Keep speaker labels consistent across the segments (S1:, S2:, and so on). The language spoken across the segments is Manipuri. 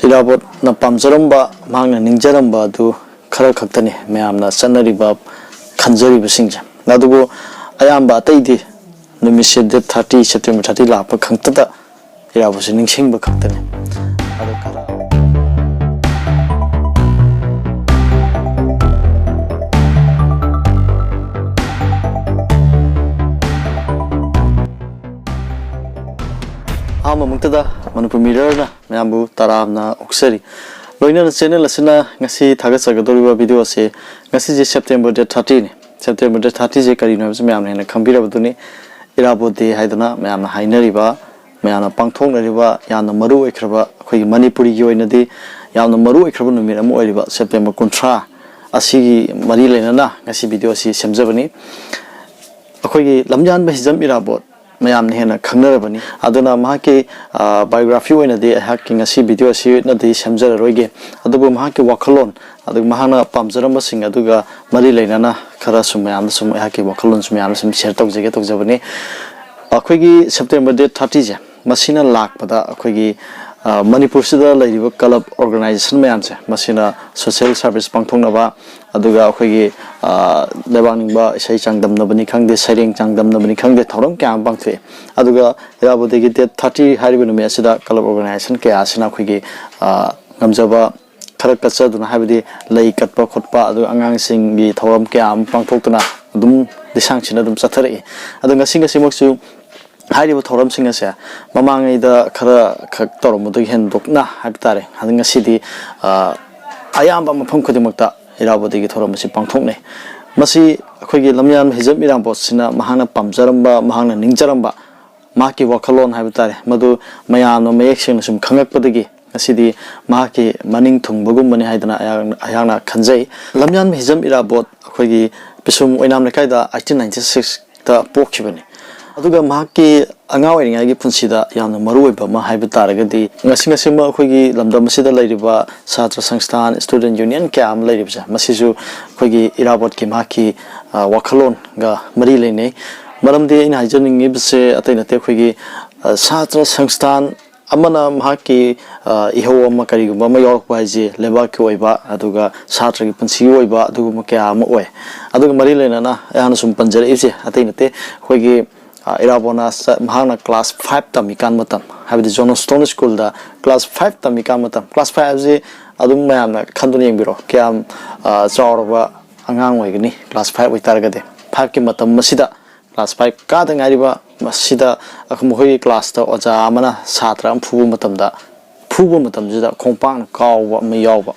S1: Irabot na pamjaramba mahangna ningjaramba adu khara khaktani mayamna chanariba khanjariba singja adugo ayamba ataidi numise date 30 September 30 lakpa khangtada irabose ningsingba khaktani adu khara ama mungtada manupur mirror na mayambu taramna oksari loina channel asina ngasi thaga chagadoriba video se ngasi je September 30 ni September 30 je kari na mayamna hena khambira baduni irabode haidana mayamna hainariba mayamna pangthongnariba yana maru ekraba khoi manipuri gi oinadi yana maru ekraba numira mo oiriba September 30 asigi mari lenana ngasi video si semjabani akhoi gi lamjan ba hijam irabot mayam ne na khangnarabani aduna mahake biography oina de hacking asi video asi na de samjar roige adugo mahake wakhalon adugo mahana pamjaramba sing aduga mari leinana khara sumayam sum hake wakhalon sumayam sum share tawjege tawjabani akhoi September 30 je masina lakpada akhoi Manipur sida lairiba club organization mayam se masina social service pangthongnaba aduga akhoi lebangba isai changdamnabani khangde saireng changdamnabani khangde thorom kyam bangthwe aduga irabode gi 30 haribanu me asida club organization ke asina akhoi ngamjaba khara katsaduna habidi lei katpa khotpa adu angang sing gi thorom kyam pangthoktuna dum disang china dum chathari adunga singa simoksu Haribo thoram singa se mamang ida khara khak toromudu hendokna habtare hadinga sidi ayamba mafam khodimakta irabodi gi thoram si pangthokne masi akhoi lamyan hijab iram bosina mahana pamjaramba mahana ningjaramba maki wakhalon habtare madu mayano mayeksen sum khangakpadagi asidi maki maning thungbagum bani haidana ayana khanjai lamyan hijab irabot akhoi pisum oinam lekaida 1896 ta pokchibani aduga mahaki angau eringa gi punsida yamna maroi ba ma haiba taragadi ngasinga sima akhoi lamdam masida lairiba satra sangstan student union kyam lairibja masisu akhoi irabot ki mahaki wakhalon ga mari leinei maramdi ina hajaningi bse ataina te akhoi satra sangstan amana mahaki iho amma karigumba ma york baije leba ki oiba aduga satra gi punsi oiba aduga kya am oi aduga mari leina na yana sum panjare ise ataina te akhoi irabona mahana class 5 tamikan matam habidi Johnstone school da class 5 tamikan matam class 5 je adum mayamna khandun yengbiro kyam chawrba angang oigni class 5 oitargade 5 ki matam masida class 5 ka da ngariba masida akhmoi class ta oja amana satra am phubu matamda phubu matamjida khongpang kawwa ma yawba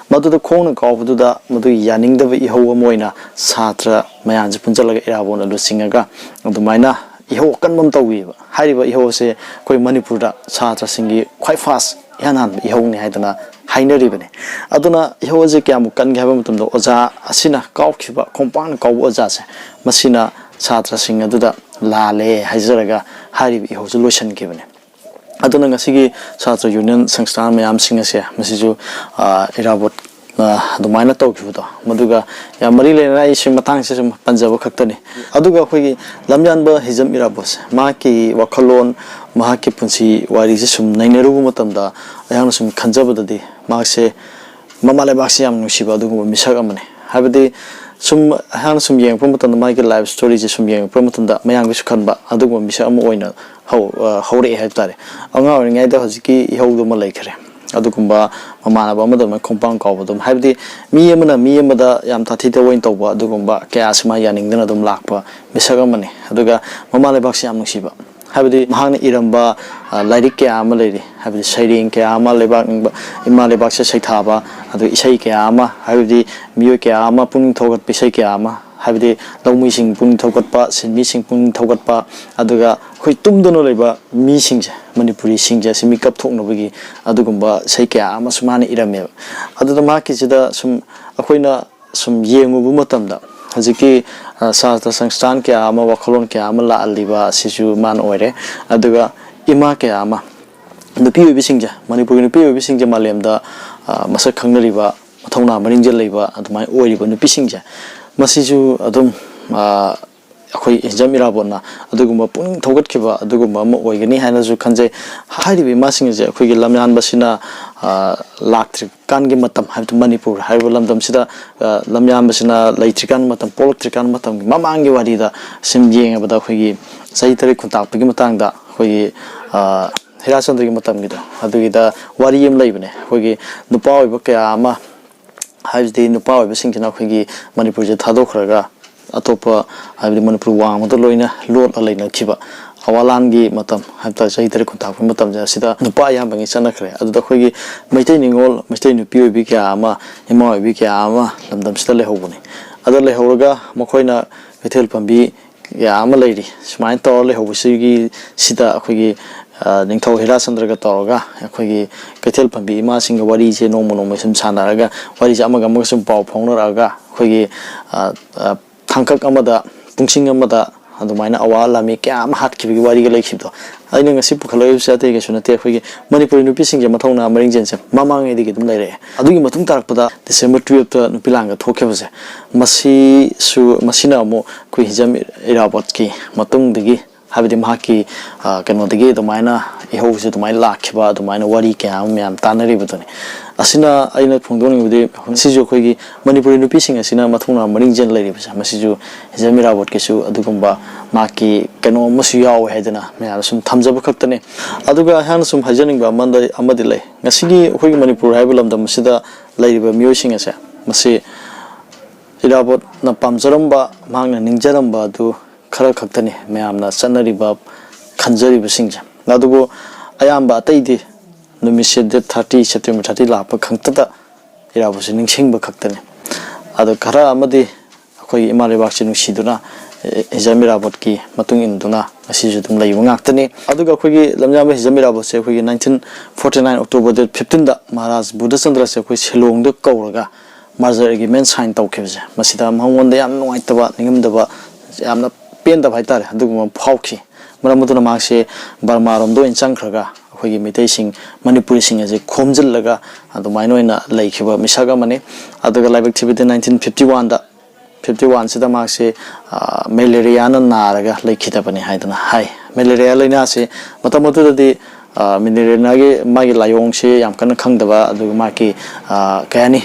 S1: madu khongna kawbuda madu yaningdaba ihowa moina satra mayanji punjalaga irabona lu singaga adumaina iho kanmam tawiba hariba iho se koi Manipur da satra singi quite fast yanan iho ni haidana hainaribane aduna iho je kyam kan gaba mutumdo oja asina kawkhiba kompang kaw oja se masina satra sing aduda lale haijaraga hariba iho je lotion kibane aduna ngasigi satra union sangstan mayam singa se masiju irabot adumaina tawkhibudo maduga ya mari lena ising matang se panjaba khaktani aduga akhoi lamjanba hijam irabos maki wakhalon mahaki punsi wari se sum nainaru matamda ayang sum khanjabadadi makse mamale baksi yam nusiba aduga misak amane habadi sum ayang sum yeng pamatamda maki life story je sum yeng pamatamda mayang bisu khanba aduga misak am oina hore haitare anga ngai da hojiki ihawdo ma laikhare adugumba mamana ba madam kompang kawbadum habdi mi amada yam tathi te wain tawba adugumba kya sima yaningdana dum lakpa misagamani aduga mamale baksi yam nusiba habdi mahangna iramba lairik kya ama leiri habdi sairing kya ama lebak ningba ima lebak se saithaba adu isai kya ama habdi miyo kya ama puning thogat pisai kya ama habdi lawmi sing puning thogatpa sinmi sing puning thogatpa aduga khoi tumdano leba mi singje Manipuri singja simi kap thoknabagi adugumba sai kya ama sumani irame aduda maki sida sum akhoina sum yengubu matamda hajiki satra sangstan kya ama wakhalon kya ama la aliba sisu man oire aduga ima kya ama nupi obi singja Manipuri nupi obi singja malemda masak khangnariba mathongna maringjal leiba adumai oiriba nupi singja masisu adum akhoi hijam irabona adugumba puning thogat khiba adugumba ma oigani haina ju khanje haribi masing je akhoi lamyan basina ꯂꯥꯛꯇ꯭ꯔꯤꯀꯥꯟꯒꯤ ꯃꯇꯝ ꯍꯥꯏꯕꯗꯤ ꯃꯅꯤꯄꯨꯔ ꯍꯥꯏꯔꯤꯕ ꯂꯝꯗꯝꯁꯤꯗ ꯂꯝꯌꯥꯝꯕꯁꯤꯅ ꯂꯩꯇ꯭ꯔꯤꯀꯥꯟ ꯃꯇꯝ ꯄꯣꯛꯂꯛꯇ꯭ꯔꯤꯀꯥꯟ ꯃꯇꯝꯒꯤ ꯃꯃꯥꯡꯒꯤ ꯋꯥꯔꯤꯗ ꯁꯨꯝ ꯌꯦꯡꯉꯕꯗ ꯑꯩꯈꯣꯏꯒꯤ ꯆꯍꯤ 3 ꯈꯨꯟꯇꯥꯛꯄꯒꯤ ꯃꯇꯥꯡꯗ ꯑꯩꯈꯣꯏꯒꯤ ꯍꯤꯔꯥꯆꯟꯗ꯭ꯔꯒꯤ ꯃꯇꯝꯒꯤꯗꯣ ꯑꯗꯨꯒꯤꯗ ꯋꯥꯔꯤ ꯑꯃ ꯂꯩꯕꯅꯦ ꯑꯩꯈꯣꯏꯒꯤ ꯅꯨꯄꯥ ꯑꯣꯏꯕ ꯀꯌꯥ ꯑꯃ ꯍꯥꯏꯕꯗꯤ ꯅꯨꯄꯥ ꯑꯣꯏꯕꯁꯤꯡꯁꯤꯅ ꯑꯩꯈꯣꯏꯒꯤ ꯃꯅꯤꯄꯨꯔꯁꯦ ꯊꯥꯗꯣꯛꯈ꯭ꯔꯒ ꯑꯇꯣꯞꯄ ꯍꯥꯏꯕꯗꯤ ꯃꯅꯤꯄꯨꯔ ꯋꯥꯡꯃꯗ ꯂꯣꯏꯅ ꯂꯣꯠꯂ ꯂꯩꯅꯈꯤꯕ ꯑꯋꯥꯂꯥꯟꯒꯤ ꯃꯇꯝ ꯍꯥꯏꯕ ꯆꯍꯤ 3 ꯈꯨꯟꯇꯥꯛꯄꯒꯤ ꯃꯇꯝꯁꯦ ꯑꯁꯤꯗ ꯅꯨꯄꯥ ꯑꯌꯥꯝꯕꯉꯩ ꯆꯠꯅꯈ꯭ꯔꯦ ꯑꯗꯨꯗ ꯑꯩꯈꯣꯏꯒꯤ ꯃꯩꯇꯩ ꯅꯤꯡꯉꯣꯜ ꯃꯩꯇꯩ ꯅꯨꯄꯤ ꯑꯣꯏꯕꯤ ꯀꯌꯥ ꯑꯃ ꯏꯃꯥ ꯑꯣꯏꯕꯤ ꯀꯌꯥ ꯑꯃ ꯂꯝꯗꯝꯁꯤꯗ ꯂꯩꯍꯧꯕꯅꯤ ꯑꯗ ꯂꯩꯍꯧꯔꯒ ꯃꯈꯣꯏꯅ ꯀꯩꯊꯦꯜ ꯄꯥꯝꯕꯤ ꯀꯌꯥ ꯑꯃ ꯂꯩꯔꯤ ꯁꯨꯃꯥꯏꯅ ꯇꯧꯔ ꯂꯩꯍꯧꯕꯁꯤꯒꯤ ꯁꯤꯗ ꯑꯩꯈꯣꯏꯒꯤ ꯅꯤꯡꯊꯧ ꯍꯤꯔꯥꯆꯟꯗ꯭ꯔꯒ ꯇꯧꯔꯒ ꯑꯩꯈꯣꯏꯒꯤ ꯀꯩꯊꯦꯜ ꯄꯥꯝꯕꯤ ꯏꯃꯥꯁꯤꯡꯒ ꯋꯥꯔꯤꯁꯦ ꯅꯣꯡꯃ ꯁꯨꯝ ꯁꯥꯟꯅꯔꯒ ꯋꯥꯔꯤꯁꯦ ꯑꯃꯒ ꯁꯨꯝ ꯄꯥꯎ ꯐꯥꯎꯅꯔꯛꯑꯒ ꯑꯩꯈꯣꯏꯒꯤ ꯇꯥꯡꯀꯛ ꯑꯃꯗ ꯄꯨꯡꯁꯤꯡ ꯑꯃꯗ ꯑꯗꯨꯃꯥꯏꯅ ꯑꯋꯥ ꯂꯥꯃꯤ ꯀꯌా ꯑꯃ ꯍꯥꯠꯈꯤꯕꯒꯤ ꯋꯥꯔꯤꯒ ꯂꯩꯈꯤꯕꯗꯣ ꯑꯩꯅ ꯉꯁꯤ ꯄꯨꯈꯠꯂꯛꯏꯕꯁꯦ ꯑꯇꯩ ꯀꯩꯁꯨ ꯅꯠꯇꯦ ꯑꯩꯈꯣꯏꯒꯤ ꯃꯅꯤꯄꯨꯔꯤ ꯅꯨꯄꯤꯁꯤꯡꯁꯦ ꯃꯊꯧꯅꯥ ꯃꯔꯤꯡꯖꯦꯜꯁꯦ ꯃꯃꯥꯡꯉꯩꯗꯒꯤ ꯑꯗꯨꯝ ꯂꯩꯔꯛꯑꯦ ꯑꯗꯨꯒꯤ ꯃꯇꯨꯡ ꯇꯥꯔꯛꯄꯗ ꯗꯤꯁꯦꯝꯕꯔ 12ꯇ ꯅꯨꯄꯤ ꯂꯥꯟꯒ ꯊꯣꯛꯈꯤꯕꯁꯦ ꯃꯁꯤꯅ ꯑꯃꯨꯛ ꯑꯩꯈꯣই ꯍꯤꯖꯝ ꯏꯔꯥꯕꯣꯠꯀꯤ ꯃꯇꯨꯡꯗꯒꯤ ꯍꯥꯏꯕꯗꯤ ꯃꯍꯥꯛꯀꯤ ꯀꯩꯅꯣꯗꯒꯤ ꯑꯗꯨꯃꯥꯏꯅ ꯏꯍꯧꯁꯦ ꯑꯗꯨꯃꯥꯏꯅ ꯂꯥꯛꯈꯤꯕ ꯑꯗꯨꯃꯥꯏꯅ ꯋꯥꯔꯤ ꯀꯌꯥ ꯑꯃ ꯃꯌꯥꯝ ꯇꯥꯟꯅꯔꯤꯕꯗꯨꯅꯤ ꯑꯁꯤꯅ ꯑꯩꯅ ꯐꯣꯡꯗꯣꯛꯅꯤꯡꯕꯗꯤ ꯃꯁꯤꯁꯨ ꯑꯩꯈꯣꯏꯒꯤ ꯃꯅꯤꯄꯨꯔꯤ ꯅꯨꯄꯤꯁꯤꯡ ꯑꯁꯤꯅ ꯃꯊꯧꯅꯥ ꯃꯔꯤꯡꯖꯦꯜ ꯂꯩꯔꯤꯕꯁꯦ ꯃꯁꯤꯁꯨ ꯍꯤꯖꯝ ꯏꯔꯥꯕꯣꯠꯀꯤꯁꯨ ꯑꯗꯨꯒꯨꯝꯕ ꯃꯥꯒꯤ ꯀꯩꯅꯣ ꯑꯃꯁꯨ ꯌꯥꯎꯋꯦ ꯍꯥꯏꯗꯅ ꯃꯌꯥꯝꯅ ꯁꯨꯝ ꯊꯝꯖꯕ ꯈꯛꯇꯅꯤ ꯑꯗꯨꯒ ꯑꯩꯍꯥꯛꯅ ꯁꯨꯝ ꯍꯥꯏꯖꯅꯤꯡꯕ ꯑꯃꯗꯤ ꯂꯩ ꯉꯁꯤꯒꯤ ꯑꯩꯈꯣꯏꯒꯤ ꯃꯅꯤꯄꯨꯔ ꯍꯥꯏꯕ ꯂꯝꯗꯝ ꯑꯁꯤꯗ ꯂꯩꯔꯤꯕ ꯃꯤꯑꯣꯏꯁꯤꯡ ꯑꯁꯦ ꯃꯁꯤ ꯏꯔꯥꯕꯣꯠꯅ ꯄꯥꯝꯖꯔꯝꯕ ꯃꯍꯥꯛꯅ ꯅꯤꯡꯖꯔꯝꯕ ꯑꯗꯨ ꯈꯔ ꯈꯛꯇꯅꯤ ꯃꯌꯥꯝꯅ ꯆꯠꯅꯔꯤꯕ ꯈꯟꯖꯔꯤꯕꯁꯤꯡꯁꯦ ꯑꯗꯨꯕꯨ ꯑꯌꯥꯝꯕ ꯑꯇꯩꯗꯤ ꯅꯨꯃꯤꯠꯁꯦ ꯗꯦꯠ 30 ꯁꯦꯞꯇꯦꯝꯕꯔ 30 ꯂꯥꯛꯄ ꯈꯛꯇꯗ ꯏꯔꯥꯕꯣꯠꯁꯦ ꯅꯤꯡꯁꯤꯡꯕ ꯈꯛꯇꯅꯤ ꯑꯗꯣ ꯈꯔ ꯑꯃꯗꯤ ꯑꯩꯈꯣꯏꯒꯤ ꯏꯃꯥ ꯂꯩꯕꯥꯛꯁꯦ ꯅꯨꯡꯁꯤꯗꯨꯅ ꯍꯤꯖꯝ ꯏꯔꯥꯕꯣꯠꯀꯤ ꯃꯇꯨꯡ ꯏꯟꯗꯨꯅ ꯉꯁꯤꯁꯨ ꯑꯗꯨꯝ ꯂꯩꯕ ꯉꯥꯛꯇꯅꯤ ꯑꯗꯨꯒ ꯑꯩꯈꯣꯏꯒꯤ ꯂꯝꯌꯥꯝꯕ ꯍꯤꯖꯝ ꯏꯔꯥꯕꯣꯠꯁꯦ ꯑꯩꯈꯣꯏꯒꯤ 1949 ꯑꯣꯛꯇꯣꯕꯔ ꯗꯦꯠ 15ꯗ ꯃꯍꯥꯔꯥꯖ ꯕꯨꯙꯆꯟꯗ꯭ꯔꯁꯦ ꯑꯩꯈꯣꯏ ꯁꯤꯂꯣꯡꯗ ꯀꯧꯔꯒ ꯃꯥꯔꯖꯔ ꯑꯦꯒ꯭ꯔꯤꯃꯦꯟ ꯁꯥꯏꯟ ꯇꯧꯈꯤꯕꯁꯦ ꯃꯁꯤꯗ ꯃꯉꯣꯟꯗ ꯌꯥꯝ ꯅꯨꯡꯉꯥꯏꯇꯕ ꯅꯤꯡꯉꯝꯗꯕ ꯌꯥꯝꯅ ꯄꯦꯟꯗꯕ ꯍꯥꯏꯇꯥꯔꯦ ꯑꯗꯨꯒꯨꯝꯕ ꯐꯥꯎꯈꯤ ꯃꯔꯝ ꯑꯗꯨꯅ ꯃꯍꯥꯛꯁꯦ ꯕꯔꯃꯥꯔꯣꯝꯗ ꯑꯣꯏꯅ ꯆꯪꯈ꯭ꯔꯒ ꯑꯩꯈꯣꯏꯒꯤ ꯃꯩꯇꯩꯁꯤꯡ ꯃꯅꯤꯄꯨꯔꯤꯁꯤꯡ ꯑꯁꯦ ꯈꯣꯝꯖꯤꯜꯂꯒ ꯑꯗꯨꯃꯥꯏꯅ ꯑꯣꯏꯅ ꯂꯩꯈꯤꯕ ꯃꯤꯁꯛ ꯑꯃꯅꯤ ꯑꯗꯨꯒ ꯂꯥꯏꯕꯛ ꯊꯤꯕꯗꯤ 1951ꯗ 51ꯁꯤꯗ ꯃꯍꯥꯛꯁꯦ ꯃꯦꯂꯦꯔꯤꯌꯥꯅ ꯅꯥꯔꯒ ꯂꯩꯈꯤꯗꯕꯅꯤ ꯍꯥꯏꯗꯅ ꯍꯥꯏ ꯃꯦꯂꯦꯔꯤꯌꯥ ꯂꯩꯅꯥꯁꯤ ꯃꯇꯝ ꯑꯗꯨꯗꯗꯤ ꯃꯦꯂꯦꯔꯤꯌꯥꯒꯤ ꯃꯥꯒꯤ ꯂꯥꯏꯑꯣꯡꯁꯤ ꯌꯥꯝ ꯀꯟꯅ ꯈꯪꯗꯕ ꯑꯗꯨꯒ ꯃꯥꯒꯤ ꯀꯩ ꯍꯥꯏꯅꯤ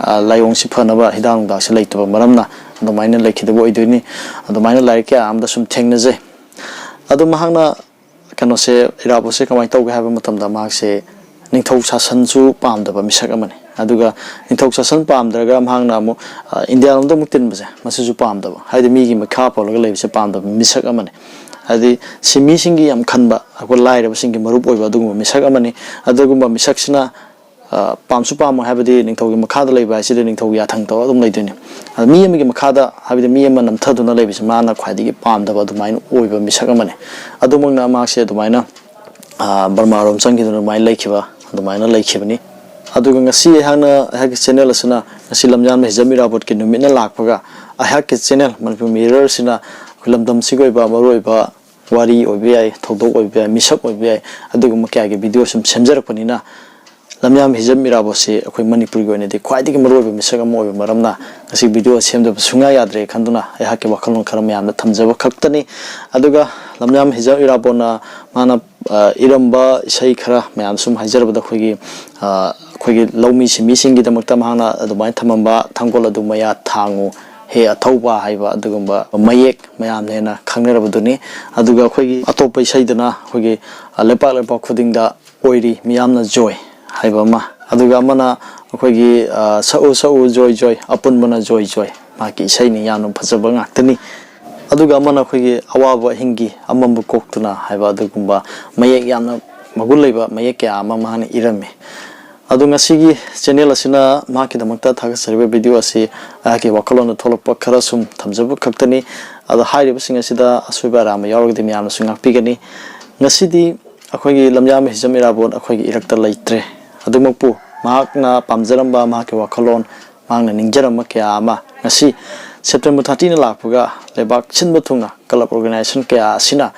S1: ꯂꯥꯏꯑꯣꯡꯁꯤ ꯐꯅꯕ ꯍꯤꯗꯥꯛ ꯅꯨꯡꯗꯥꯛꯁꯤ ꯂꯩꯇꯕ ꯃꯔꯝꯅ ꯑꯗꯨꯃꯥꯏꯅ ꯂꯩꯈꯤꯗꯕ ꯑꯣꯏꯗꯣꯏꯅꯤ ꯑꯗꯨꯃꯥꯏꯅ ꯂꯥꯏꯔꯤꯛ ꯀꯌꯥ ꯑꯃꯗ ꯁꯨꯝ ꯊꯦꯡꯅꯖꯩ ꯑꯗꯨ ꯃꯍꯥꯛꯅ ꯀꯩꯅꯣꯁꯦ ꯏꯔꯥꯕꯣꯠꯁꯦ ꯀꯃꯥꯏꯅ ꯇꯧꯒꯦ ꯍꯥꯏꯕ ꯃꯇꯝꯗ ꯃꯍꯥꯛꯁꯦ ꯅꯤꯡꯊꯧ ꯁꯥꯁꯟꯁꯨ ꯄꯥꯝꯗꯕ ꯃꯤꯁꯛ ꯑꯃꯅꯤ ꯑꯗꯨꯒ ꯅꯤꯡꯊꯧ ꯁꯥꯁꯟ ꯄꯥꯝꯗ꯭ꯔꯒ ꯃꯍꯥꯛꯅ ꯑꯃꯨꯛ ꯏꯟꯗꯤꯌꯥꯂꯣꯝꯗ ꯑꯃꯨꯛ ꯇꯤꯟꯕꯁꯦ ꯃꯁꯤꯁꯨ ꯄꯥꯝꯗꯕ ꯍꯥꯏꯗꯤ ꯃꯤꯒꯤ ꯃꯈꯥ ꯄꯣꯜꯂꯒ ꯂꯩꯕꯁꯦ ꯄꯥꯝꯗꯕ ꯃꯤꯁꯛ ꯑꯃꯅꯤ ꯍꯥꯏꯗꯤ ꯁꯤꯟꯃꯤꯁꯤꯡꯒꯤ ꯌꯥꯝ ꯈꯟꯕ ꯑꯩꯈꯣꯏ ꯂꯥꯏꯔꯕꯁꯤꯡꯒꯤ ꯃꯔꯨꯞ ꯑꯣꯏꯕ ꯑꯗꯨꯒꯨꯝꯕ ꯃꯤꯁꯛ ꯑꯃꯅꯤ ꯑꯗꯨꯒꯨꯝꯕ ꯃꯤꯁꯛꯁꯤꯅ ꯄꯥꯝꯁꯨ ꯄꯥꯝꯃꯣꯏ ꯍꯥꯏꯕꯗꯤ ꯅꯤꯡꯊꯧꯒꯤ ꯃꯈꯥꯗ ꯂꯩꯕ ꯍꯥꯏꯁꯤꯗ ꯅꯤꯡꯊꯧ ꯌꯥꯊꯪ ꯇꯧꯔꯒ ꯑꯗꯨꯝ ꯂꯩꯗꯣꯏꯅꯤ ꯃꯤ ꯑꯃꯒꯤ ꯃꯈꯥꯗ ꯍꯥꯏꯕꯗꯤ ꯃꯤ ꯑꯃ ꯅꯝꯊꯗꯨꯅ ꯂꯩꯕꯁꯤ ꯃꯥꯅ ꯈ꯭ꯋꯥꯏꯗꯒꯤ ꯄꯥꯝꯗꯕ ꯑꯗꯨꯃꯥꯏꯅ ꯑꯣꯏꯕ ꯃꯤꯁꯛ ꯑꯃꯅꯤ ꯑꯗꯨꯃꯛꯅ ꯃꯍꯥꯛꯁꯦ ꯑꯗꯨꯃꯥꯏꯅ ꯕꯔꯃꯥꯔꯣꯝ ꯆꯪꯈꯤꯗꯨꯅ ꯑꯗꯨꯃꯥꯏꯅ ꯂꯩꯈꯤꯕꯅꯤ ꯑꯗꯨꯒ ꯉꯁꯤ ꯑꯩꯍꯥꯛꯀꯤ ꯆꯦꯅꯦꯜ ꯑꯁꯤꯅ ꯉꯁꯤ ꯂꯝꯌꯥꯝꯕ ꯍꯤꯖꯝ ꯏꯔꯥꯕꯣꯠꯀꯤ ꯅꯨꯃꯤꯠꯅ ꯂꯥꯛꯄꯒ ꯑꯩꯍꯥꯛꯀꯤ ꯆꯦꯅꯦꯜ ꯃꯅꯤꯄꯨꯔ ꯃꯤꯔꯔꯁꯤꯅ ꯂꯝꯗꯝꯁꯤꯒꯤ ꯑꯣꯏꯕ ꯃꯔꯨꯑꯣꯏꯕ ꯋꯥꯔꯤ ꯑꯣꯏꯕ ꯌꯥꯏ ꯊꯧꯗꯣꯛ ꯑꯣꯏꯕ ꯌꯥꯏ ꯃꯤꯁꯛ ꯑꯣꯏꯕ ꯌꯥꯏ ꯑꯗꯨꯒꯨꯝꯕ ꯀꯌꯥꯒꯤ ꯚꯤꯗꯤꯑꯣ ꯁꯨꯝ ꯁꯦꯝꯖꯔꯛꯄꯅꯤꯅ ꯂꯝꯌꯥꯝꯕ ꯍꯤꯖꯝ ꯏꯔꯥꯕꯣꯠꯁꯤ ꯑꯩꯈꯣꯏ ꯃꯅꯤꯄꯨꯔꯒꯤ ꯑꯣꯏꯅꯗꯤ ꯈ꯭ꯋꯥꯏꯗꯒꯤ ꯃꯔꯨꯑꯣꯏꯕ ꯃꯤꯁꯛ ꯑꯃ ꯑꯣꯏꯕ ꯃꯔꯝꯅ ꯉꯁꯤ ꯚꯤꯗꯤꯑꯣ ꯁꯦꯝꯗꯕ ꯁꯨꯡꯌꯥ ꯌꯥꯗ꯭ꯔꯦ ꯈꯟꯗꯨꯅ ꯑꯩꯍꯥꯛꯀꯤ ꯋꯥꯈꯜꯂꯣꯟ ꯈꯔ ꯃꯌꯥꯝꯅ ꯊꯝꯖꯕ ꯈꯛꯇꯅꯤ ꯑꯗꯨꯒ ꯂꯝꯌꯥꯝꯕ ꯍꯤꯖꯝ ꯏꯔꯥꯕꯣꯠꯅ ꯃꯥꯅ ꯏꯔꯝꯕ ꯏꯁꯩ ꯈꯔ ꯃꯌꯥꯝ ꯁꯨꯝ ꯍꯥꯏꯖꯔꯕꯗ ꯑꯩꯈꯣꯏꯒꯤ ꯂꯧꯃꯤ ꯁꯤꯟꯃꯤꯁꯤꯡꯒꯤꯗꯃꯛꯇ ꯃꯍꯥꯛꯅ ꯑꯗꯨꯃꯥꯏꯅ ꯊꯝꯃꯝꯕ ꯊꯥꯡꯒꯣꯜ ꯑꯗꯨ ꯃꯌꯥ ꯊꯥꯡꯉꯨ ꯍꯦ ꯑꯊꯧꯕ ꯍꯥꯏꯕ ꯑꯗꯨꯒꯨꯝꯕ ꯃꯌꯦꯛ ꯃꯌꯥꯝꯅ ꯍꯦꯟꯅ ꯈꯪꯅꯔꯕꯗꯨꯅꯤ ꯑꯗꯨꯒ ꯑꯩꯈꯣꯏꯒꯤ ꯑꯇꯣꯞꯄ ꯏꯁꯩꯗꯅ ꯑꯩꯈꯣꯏꯒꯤ ꯂꯩꯄꯥꯛ ꯈꯨꯗꯤꯡꯗ ꯑꯣꯏꯔꯤ ꯃꯤꯌꯥꯝꯅ ꯖꯣꯏ ꯍꯥꯏꯕ ꯑꯃ ꯑꯗꯨꯒ ꯑꯃꯅ ꯑꯩꯈꯣꯏꯒꯤ ꯁꯛꯎ ꯁꯛꯎ ꯖꯣꯏ ꯖꯣꯏ ꯑꯄꯨꯟꯕꯅ ꯖꯣꯏ ꯖꯣꯏ ꯃꯍꯥꯛꯀꯤ ꯏꯁꯩꯅꯤ ꯌꯥꯝꯅ ꯐꯖꯕ ꯉꯥꯛꯇꯅꯤ ꯑꯗꯨꯒ ꯑꯃꯅ ꯑꯩꯈꯣꯏꯒꯤ ꯑꯋꯥꯕ ꯑꯍꯤꯡꯒꯤ ꯑꯃꯝꯕ ꯀꯣꯛꯇꯨꯅ ꯍꯥꯏꯕ ꯑꯗꯨꯒꯨꯝꯕ ꯃꯌꯦꯛ ꯌꯥꯝꯅ ꯃꯒꯨꯟ ꯂꯩꯕ ꯃꯌꯦꯛ ꯀꯌా ꯑꯃ ꯃꯍꯥꯛꯅ ꯏꯔꯝꯃꯤ ꯑꯗꯣ ꯉꯁꯤꯒꯤ ꯆꯦꯅꯦꯜ ꯑꯁꯤꯅ ꯃꯍꯥꯛꯀꯤꯗꯃꯛꯇ ꯊꯥꯒꯠꯆꯔꯤꯕ ꯚꯤꯗꯤꯑꯣ ꯑꯁꯤ ꯑꯩꯍꯥꯛꯀꯤ ꯋꯥꯈꯜꯂꯣꯟꯗ ꯊꯣꯛꯂꯛꯄ ꯈꯔ ꯁꯨꯝ ꯊꯝꯖꯕ ꯈꯛꯇꯅꯤ ꯑꯗꯣ ꯍꯥꯏꯔꯤꯕꯁꯤꯡ ꯑꯁꯤꯗ ꯑꯁꯣꯏꯕ ꯑꯔꯥꯟꯕ ꯌꯥꯎꯔꯒꯗꯤ ꯃꯌꯥꯝꯅꯁꯨ ꯉꯥꯛꯄꯤꯒꯅꯤ ꯉꯁꯤꯗꯤ ꯑꯩꯈꯣꯏꯒꯤ ꯂꯝꯌꯥꯝꯕ ꯍꯤꯖꯝ ꯏꯔꯥꯕꯣꯠ ꯑꯩꯈꯣꯏꯒꯤ ꯏꯔꯛꯇ ꯂꯩꯇ꯭ꯔꯦ ꯑꯗꯨꯃꯛꯄꯨ ꯃꯍꯥꯛꯅ ꯄꯥꯝꯖꯔꯝꯕ ꯃꯍꯥꯛꯀꯤ ꯋꯥꯈꯜꯂꯣꯟ ꯃꯍꯥꯛꯅ ꯅꯤꯡꯖꯔꯝꯕ ꯀꯌꯥ ꯑꯃ ꯉꯁꯤ ꯁꯦꯞꯇꯦꯝꯕꯔ 30ꯅ ꯂꯥꯛꯄꯒ ꯂꯩꯕꯥꯛ ꯁꯤꯟꯕ ꯊꯨꯡꯅ ꯀ꯭ꯂꯕ ꯑꯣꯔꯒꯅꯥꯏꯖꯦꯁꯟ ꯀꯌꯥ ꯑꯁꯤꯅ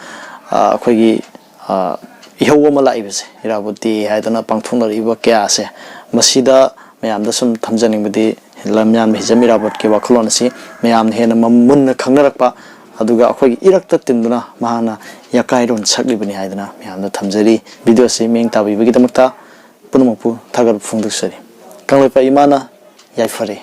S1: ꯑꯩꯈꯣꯏꯒꯤ ꯏꯍꯧ ꯑꯃ ꯂꯥꯛꯏꯕꯁꯦ ꯏꯔꯥꯕꯣꯠ ꯗꯦ ꯍꯥꯏꯗꯅ ꯄꯥꯡꯊꯣꯛꯅꯔꯤꯕ ꯀꯌꯥ ꯑꯁꯦ ꯃꯁꯤꯗ ꯃꯌꯥꯝꯗ ꯁꯨꯝ ꯊꯝꯖꯅꯤꯡꯕꯗꯤ ꯂꯝꯌꯥꯟꯕ ꯍꯤꯖꯝ ꯏꯔꯥꯕꯣꯠꯀꯤ ꯋꯥꯈꯜꯂꯣꯟ ꯑꯁꯤ ꯃꯌꯥꯝꯅ ꯍꯦꯟꯅ ꯃꯨꯟꯅ ꯈꯪꯅꯔꯛꯄ ꯑꯗꯨꯒ ꯑꯩꯈꯣꯏꯒꯤ ꯏꯔꯛꯇ ꯇꯤꯟꯗꯨꯅ ꯃꯍꯥꯛꯅ ꯌꯥꯀꯥꯏꯔꯣꯟ ꯁꯛꯂꯤꯕꯅꯤ ꯍꯥꯏꯗꯅ ꯃꯌꯥꯝꯗ ꯊꯝꯖꯔꯤ ꯚꯤꯗꯤꯑꯣ ꯑꯁꯤ ꯃꯤꯠꯌꯦꯡ ꯇꯥꯕꯤꯕꯒꯤꯗꯃꯛꯇ ꯄꯨꯝꯅꯃꯛꯄꯨ ꯊꯥꯒꯠꯄ ꯐꯣꯡꯗꯣꯛꯆꯔꯤ ꯀꯪꯂꯩꯄꯥꯛ ꯏꯃꯥꯅ ꯌꯥꯏꯐꯔꯦ